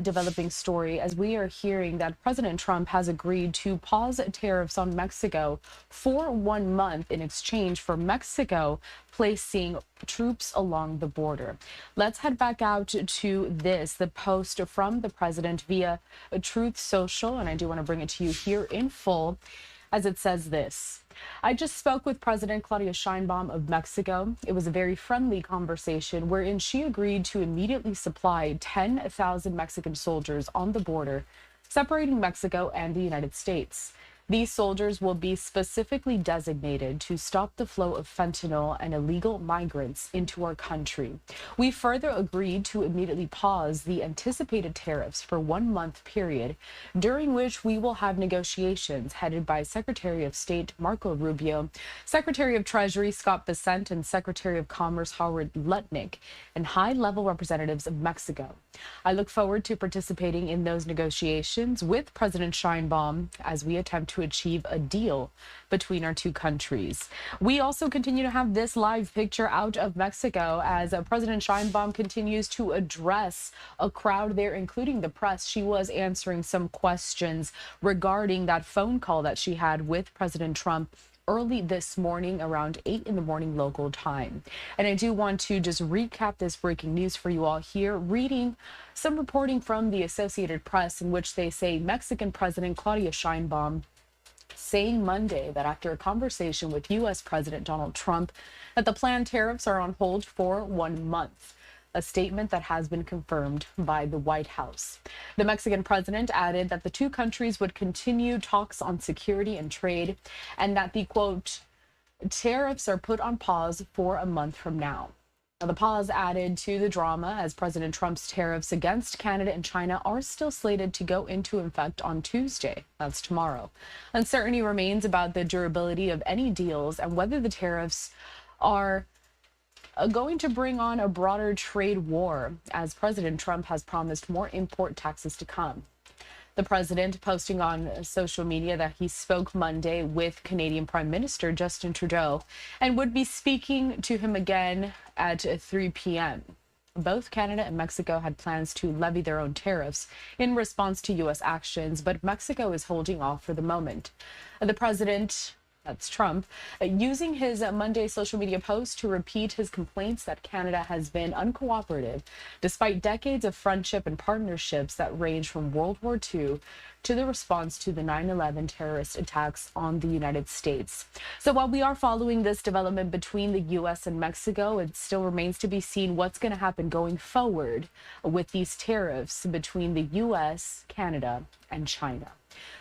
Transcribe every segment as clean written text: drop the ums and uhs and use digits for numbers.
developing story as we are hearing that President Trump has agreed to pause tariffs on Mexico for 1 month in exchange for Mexico placing troops along the border. Let's head back out to the post from the president via Truth Social, and I do want to bring it to you here in full as it says this. I just spoke with President Claudia Sheinbaum of Mexico. It was a very friendly conversation wherein she agreed to immediately supply 10,000 Mexican soldiers on the border, separating Mexico and the United States. These soldiers will be specifically designated to stop the flow of fentanyl and illegal migrants into our country. We further agreed to immediately pause the anticipated tariffs for 1 month period, during which we will have negotiations headed by Secretary of State Marco Rubio, Secretary of Treasury Scott Bessent, and Secretary of Commerce Howard Lutnick, and high-level representatives of Mexico. I look forward to participating in those negotiations with President Sheinbaum as we attempt to achieve a deal between our two countries. We also continue to have this live picture out of Mexico as President Sheinbaum continues to address a crowd there, including the press. She was answering some questions regarding that phone call that she had with President Trump early this morning around 8 in the morning local time. And I do want to just recap this breaking news for you all here, reading some reporting from the Associated Press in which they say Mexican President Claudia Sheinbaum saying Monday that after a conversation with U.S. President Donald Trump that the planned tariffs are on hold for 1 month. A statement that has been confirmed by the White House. The Mexican president added that the two countries would continue talks on security and trade, and that the, quote, tariffs are put on pause for a month from now. Now, the pause added to the drama as President Trump's tariffs against Canada and China are still slated to go into effect on Tuesday. That's tomorrow. Uncertainty remains about the durability of any deals and whether the tariffs are going to bring on a broader trade war, as President Trump has promised more import taxes to come. The president posting on social media that he spoke Monday with Canadian Prime Minister Justin Trudeau and would be speaking to him again at 3 p.m. Both Canada and Mexico had plans to levy their own tariffs in response to U.S. actions, but Mexico is holding off for the moment. The president, that's Trump, using his Monday social media post to repeat his complaints that Canada has been uncooperative despite decades of friendship and partnerships that range from World War II to the response to the 9/11 terrorist attacks on the United States. So while we are following this development between the U.S. and Mexico, it still remains to be seen what's going to happen going forward with these tariffs between the U.S., Canada, and China.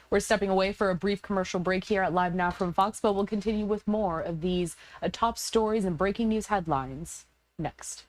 We're stepping away for a brief commercial break here at Live Now from Fox, but we'll continue with more of these top stories and breaking news headlines next.